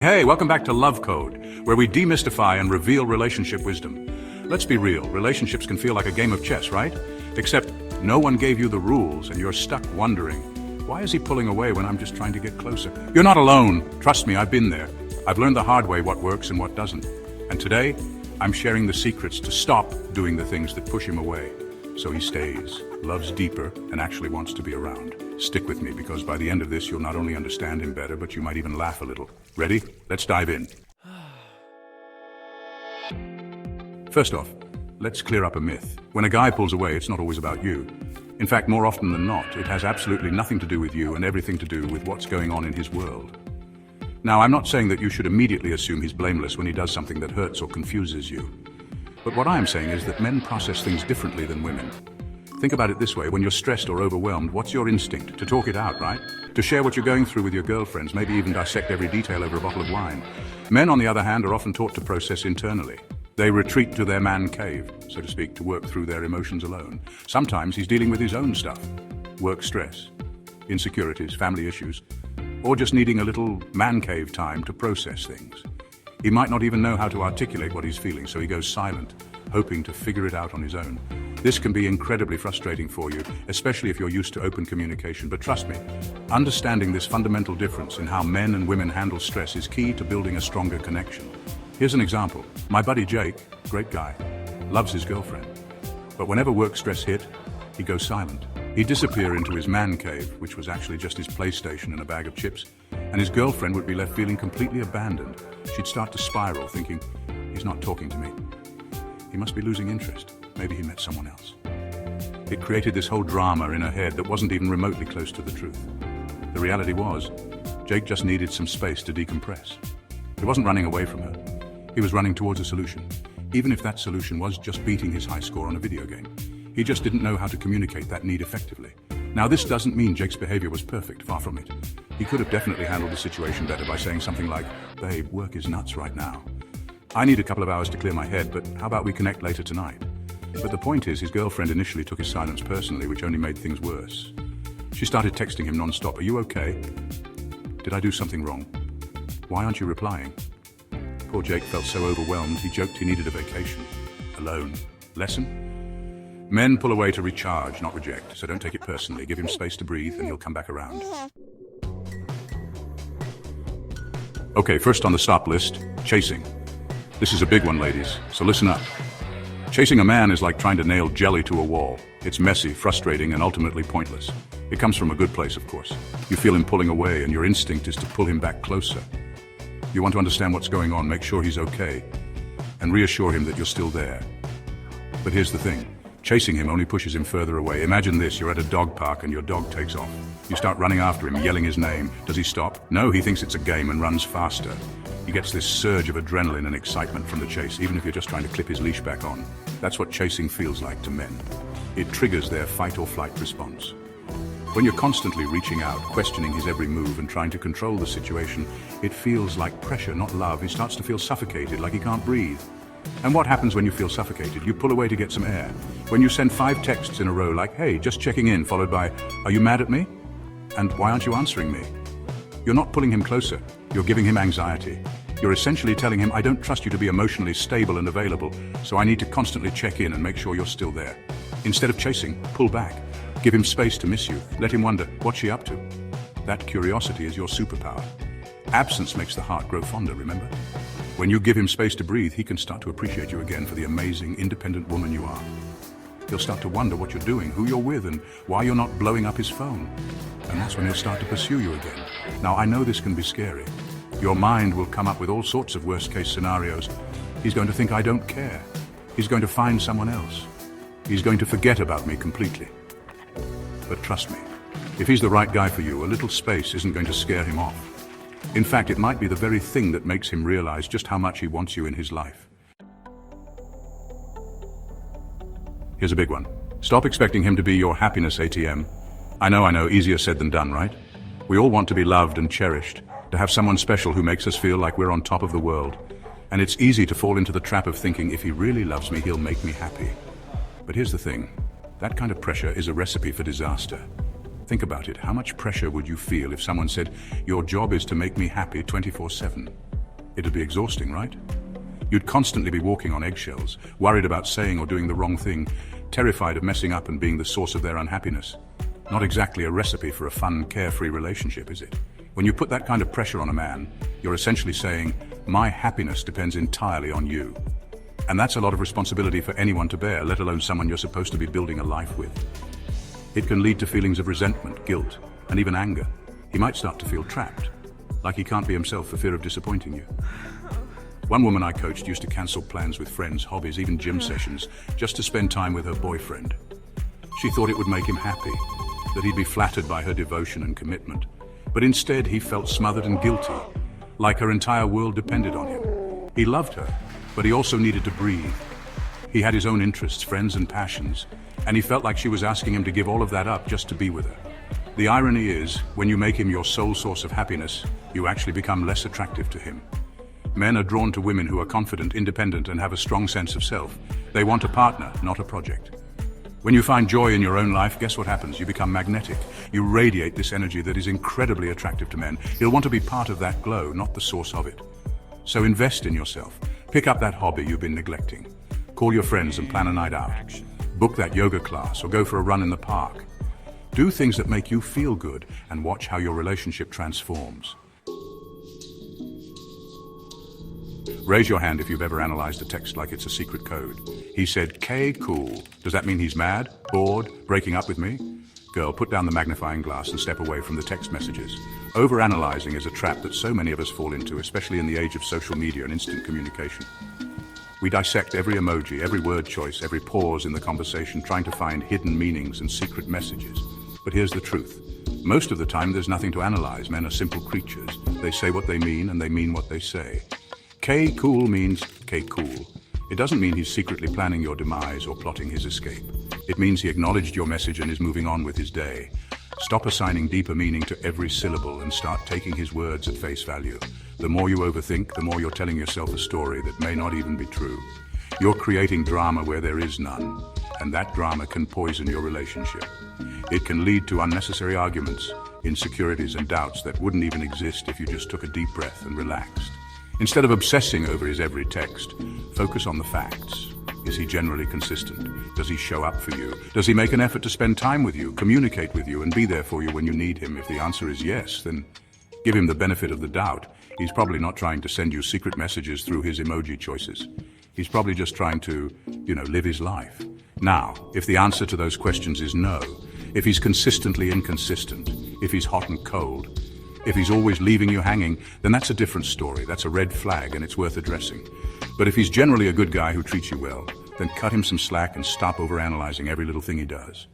Hey, welcome back to Love Code, where we demystify and reveal relationship wisdom. Let's be real, relationships can feel like a game of chess, right? Except no one gave you the rules and you're stuck wondering, why is he pulling away when I'm just trying to get closer? You're not alone. Trust me, I've been there. I've learned the hard way what works and what doesn't. And today, I'm sharing the secrets to stop doing the things that push him away. So he stays, loves deeper, and actually wants to be around. Stick with me, because by the end of this, you'll not only understand him better, but you might even laugh a little. Ready? Let's dive in. First off, let's clear up a myth. When a guy pulls away, it's not always about you. In fact, more often than not, it has absolutely nothing to do with you and everything to do with what's going on in his world. Now, I'm not saying that you should immediately assume he's blameless when he does something that hurts or confuses you. But what I am saying is that men process things differently than women. Think about it this way: when you're stressed or overwhelmed, what's your instinct? To talk it out, right? To share what you're going through with your girlfriends, maybe even dissect every detail over a bottle of wine. Men, on the other hand, are often taught to process internally. They retreat to their man cave, so to speak, to work through their emotions alone. Sometimes he's dealing with his own stuff: work stress, insecurities, family issues, or just needing a little man cave time to process things. He might not even know how to articulate what he's feeling, so he goes silent, hoping to figure it out on his own. This can be incredibly frustrating for you, especially if you're used to open communication. But trust me, understanding this fundamental difference in how men and women handle stress is key to building a stronger connection. Here's an example. My buddy Jake, great guy, loves his girlfriend. But whenever work stress hit, he goes silent. He'd disappear into his man cave, which was actually just his PlayStation and a bag of chips, and his girlfriend would be left feeling completely abandoned. She'd start to spiral, thinking, he's not talking to me. He must be losing interest. Maybe he met someone else. It created this whole drama in her head that wasn't even remotely close to the truth. The reality was, Jake just needed some space to decompress. He wasn't running away from her. He was running towards a solution, even if that solution was just beating his high score on a video game. He just didn't know how to communicate that need effectively. Now, this doesn't mean Jake's behavior was perfect, far from it. He could have definitely handled the situation better by saying something like, "Babe, work is nuts right now. I need a couple of hours to clear my head, but how about we connect later tonight?" But the point is, his girlfriend initially took his silence personally, which only made things worse. She started texting him non-stop. "Are you okay? Did I do something wrong? Why aren't you replying?" Poor Jake felt so overwhelmed, he joked he needed a vacation. Alone. Lesson? Men pull away to recharge, not reject, so don't take it personally. Give him space to breathe and he'll come back around. Okay, first on the stop list, chasing. This is a big one, ladies, so listen up. Chasing a man is like trying to nail jelly to a wall. It's messy, frustrating, and ultimately pointless. It comes from a good place, of course. You feel him pulling away, and your instinct is to pull him back closer. You want to understand what's going on, make sure he's okay, and reassure him that you're still there. But here's the thing. Chasing him only pushes him further away. Imagine this: you're at a dog park and your dog takes off. You start running after him, yelling his name. Does he stop? No, he thinks it's a game and runs faster. He gets this surge of adrenaline and excitement from the chase, even if you're just trying to clip his leash back on. That's what chasing feels like to men. It triggers their fight or flight response. When you're constantly reaching out, questioning his every move and trying to control the situation, it feels like pressure, not love. He starts to feel suffocated, like he can't breathe. And what happens when you feel suffocated? You pull away to get some air. When you send 5 texts in a row like, "Hey, just checking in," followed by, "Are you mad at me? And why aren't you answering me?" You're not pulling him closer. You're giving him anxiety. You're essentially telling him, "I don't trust you to be emotionally stable and available, so I need to constantly check in and make sure you're still there." Instead of chasing, pull back. Give him space to miss you. Let him wonder, what's she up to? That curiosity is your superpower. Absence makes the heart grow fonder, remember? When you give him space to breathe, he can start to appreciate you again for the amazing, independent woman you are. He'll start to wonder what you're doing, who you're with, and why you're not blowing up his phone. And that's when he'll start to pursue you again. Now, I know this can be scary. Your mind will come up with all sorts of worst-case scenarios. He's going to think I don't care. He's going to find someone else. He's going to forget about me completely. But trust me, if he's the right guy for you, a little space isn't going to scare him off. In fact, it might be the very thing that makes him realize just how much he wants you in his life. Here's a big one. Stop expecting him to be your happiness ATM. I know, easier said than done, right? We all want to be loved and cherished, to have someone special who makes us feel like we're on top of the world. And it's easy to fall into the trap of thinking, if he really loves me, he'll make me happy. But here's the thing. That kind of pressure is a recipe for disaster. Think about it. How much pressure would you feel if someone said, "Your job is to make me happy 24/7? It'd be exhausting, right? You'd constantly be walking on eggshells, worried about saying or doing the wrong thing, terrified of messing up and being the source of their unhappiness. Not exactly a recipe for a fun, carefree relationship, is it? When you put that kind of pressure on a man, you're essentially saying, my happiness depends entirely on you. And that's a lot of responsibility for anyone to bear, let alone someone you're supposed to be building a life with. It can lead to feelings of resentment, guilt, and even anger. He might start to feel trapped, like he can't be himself for fear of disappointing you. One woman I coached used to cancel plans with friends, hobbies, even gym sessions, just to spend time with her boyfriend. She thought it would make him happy, that he'd be flattered by her devotion and commitment. But instead, he felt smothered and guilty, like her entire world depended on him. He loved her, but he also needed to breathe. He had his own interests, friends, and passions, and he felt like she was asking him to give all of that up just to be with her. The irony is, when you make him your sole source of happiness, you actually become less attractive to him. Men are drawn to women who are confident, independent, and have a strong sense of self. They want a partner, not a project. When you find joy in your own life, guess what happens? You become magnetic. You radiate this energy that is incredibly attractive to men. You'll want to be part of that glow, not the source of it. So invest in yourself. Pick up that hobby you've been neglecting. Call your friends and plan a night out. Book that yoga class or go for a run in the park. Do things that make you feel good and watch how your relationship transforms. Raise your hand if you've ever analyzed a text like it's a secret code. He said, K, cool. Does that mean he's mad, bored, breaking up with me? Girl, put down the magnifying glass and step away from the text messages. Overanalyzing is a trap that so many of us fall into, especially in the age of social media and instant communication. We dissect every emoji, every word choice, every pause in the conversation, trying to find hidden meanings and secret messages. But here's the truth. Most of the time, there's nothing to analyze. Men are simple creatures. They say what they mean, and they mean what they say. K cool means K cool. It doesn't mean he's secretly planning your demise or plotting his escape. It means he acknowledged your message and is moving on with his day. Stop assigning deeper meaning to every syllable and start taking his words at face value. The more you overthink, the more you're telling yourself a story that may not even be true. You're creating drama where there is none, and that drama can poison your relationship. It can lead to unnecessary arguments, insecurities, and doubts that wouldn't even exist if you just took a deep breath and relaxed. Instead of obsessing over his every text, focus on the facts. Is he generally consistent? Does he show up for you? Does he make an effort to spend time with you, communicate with you, and be there for you when you need him? If the answer is yes, then give him the benefit of the doubt. He's probably not trying to send you secret messages through his emoji choices. He's probably just trying to, live his life. Now, if the answer to those questions is no, if he's consistently inconsistent, if he's hot and cold, if he's always leaving you hanging, then that's a different story. That's a red flag and it's worth addressing. But if he's generally a good guy who treats you well, then cut him some slack and stop overanalyzing every little thing he does.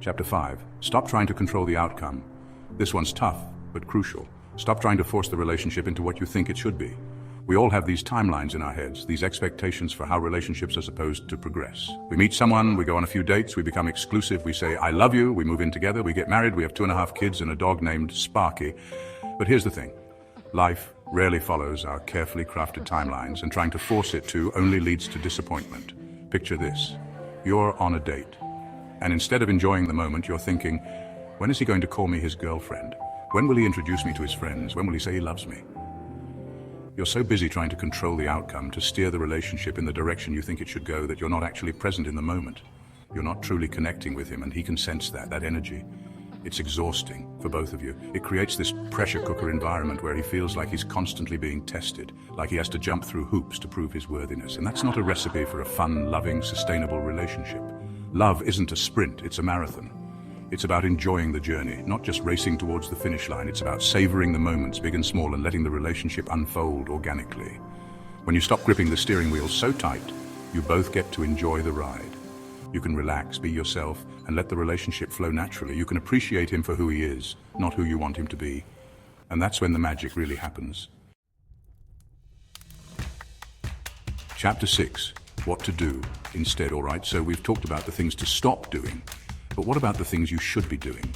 Chapter 5. Stop trying to control the outcome. This one's tough, but crucial. Stop trying to force the relationship into what you think it should be. We all have these timelines in our heads, these expectations for how relationships are supposed to progress. We meet someone, we go on a few dates, we become exclusive, we say, I love you, we move in together, we get married, we have 2.5 kids and a dog named Sparky. But here's the thing. Life rarely follows our carefully crafted timelines, and trying to force it to only leads to disappointment. Picture this. You're on a date, and instead of enjoying the moment, you're thinking, when is he going to call me his girlfriend? When will he introduce me to his friends? When will he say he loves me? You're so busy trying to control the outcome, to steer the relationship in the direction you think it should go, that you're not actually present in the moment. You're not truly connecting with him, and he can sense that energy. It's exhausting for both of you. It creates this pressure cooker environment where he feels like he's constantly being tested, like he has to jump through hoops to prove his worthiness. And that's not a recipe for a fun, loving, sustainable relationship. Love isn't a sprint, it's a marathon. It's about enjoying the journey, not just racing towards the finish line. It's about savoring the moments, big and small, and letting the relationship unfold organically. When you stop gripping the steering wheel so tight, you both get to enjoy the ride. You can relax, be yourself, and let the relationship flow naturally. You can appreciate him for who he is, not who you want him to be. And that's when the magic really happens. Chapter 6. What to do instead. All right, so we've talked about the things to stop doing. But what about the things you should be doing?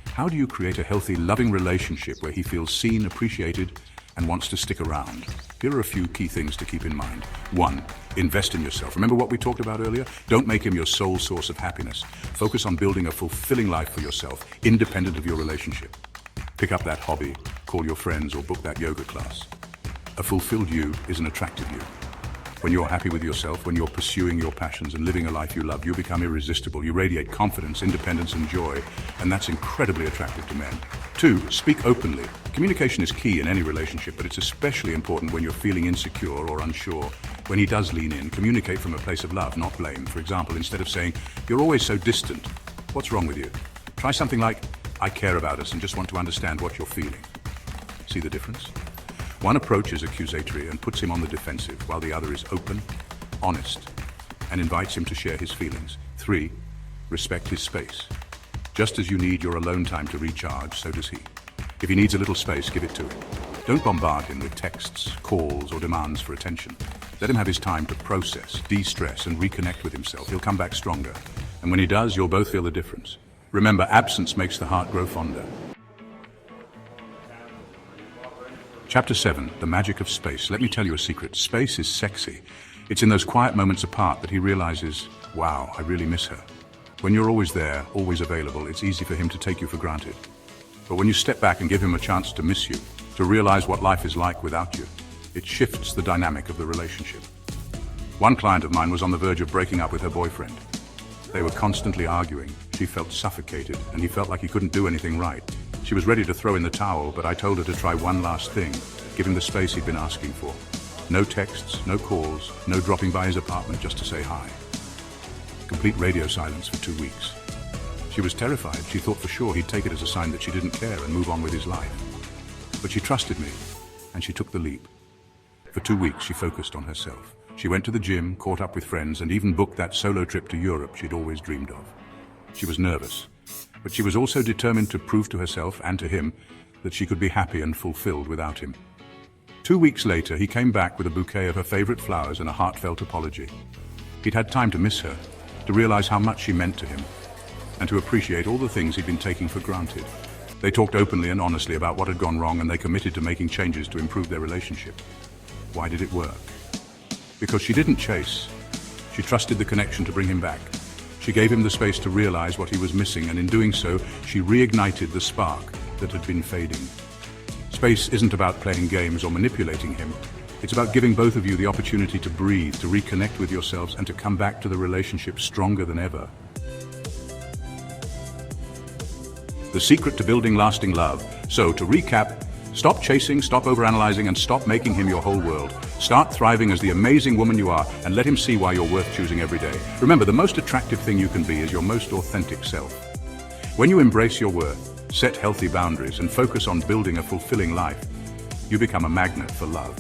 How do you create a healthy, loving relationship where he feels seen, appreciated, and wants to stick around? Here are a few key things to keep in mind. 1. Invest in yourself. Remember what we talked about earlier? Don't make him your sole source of happiness. Focus on building a fulfilling life for yourself, independent of your relationship. Pick up that hobby, call your friends, or book that yoga class. A fulfilled you is an attractive you. When you're happy with yourself, when you're pursuing your passions and living a life you love, you become irresistible. You radiate confidence, independence, and joy, and that's incredibly attractive to men. 2, speak openly. Communication is key in any relationship, but it's especially important when you're feeling insecure or unsure. When he does lean in, communicate from a place of love, not blame. For example, instead of saying, "You're always so distant. What's wrong with you?" Try something like, "I care about us and just want to understand what you're feeling." See the difference? One approach is accusatory and puts him on the defensive, while the other is open, honest, and invites him to share his feelings. 3, respect his space. Just as you need your alone time to recharge, so does he. If he needs a little space, give it to him. Don't bombard him with texts, calls, or demands for attention. Let him have his time to process, de-stress, and reconnect with himself. He'll come back stronger. And when he does, you'll both feel the difference. Remember, absence makes the heart grow fonder. Chapter 7, The Magic of Space. Let me tell you a secret. Space is sexy. It's in those quiet moments apart that he realizes, wow, I really miss her. When you're always there, always available, it's easy for him to take you for granted. But when you step back and give him a chance to miss you, to realize what life is like without you, it shifts the dynamic of the relationship. One client of mine was on the verge of breaking up with her boyfriend. They were constantly arguing. She felt suffocated, and he felt like he couldn't do anything right. She was ready to throw in the towel, but I told her to try one last thing, give him the space he'd been asking for. No texts, no calls, no dropping by his apartment just to say hi. Complete radio silence for 2 weeks. She was terrified. She thought for sure he'd take it as a sign that she didn't care and move on with his life. But she trusted me, and she took the leap. For 2 weeks, she focused on herself. She went to the gym, caught up with friends, and even booked that solo trip to Europe she'd always dreamed of. She was nervous, but she was also determined to prove to herself and to him that she could be happy and fulfilled without him. 2 weeks later, he came back with a bouquet of her favorite flowers and a heartfelt apology. He'd had time to miss her, to realize how much she meant to him, and to appreciate all the things he'd been taking for granted. They talked openly and honestly about what had gone wrong, and they committed to making changes to improve their relationship. Why did it work? Because she didn't chase. She trusted the connection to bring him back. She gave him the space to realize what he was missing, and in doing so, she reignited the spark that had been fading. Space isn't about playing games or manipulating him. It's about giving both of you the opportunity to breathe, to reconnect with yourselves, and to come back to the relationship stronger than ever. The secret to building lasting love. So, to recap, stop chasing, stop overanalyzing, and stop making him your whole world. Start thriving as the amazing woman you are, and let him see why you're worth choosing every day. Remember, the most attractive thing you can be is your most authentic self. When you embrace your worth, set healthy boundaries, and focus on building a fulfilling life, you become a magnet for love.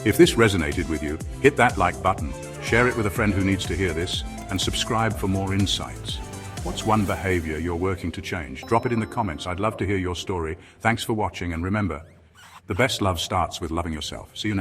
If this resonated with you, hit that like button, share it with a friend who needs to hear this, and subscribe for more insights. What's one behavior you're working to change? Drop it in the comments. I'd love to hear your story. Thanks for watching, and remember, the best love starts with loving yourself. See you next time.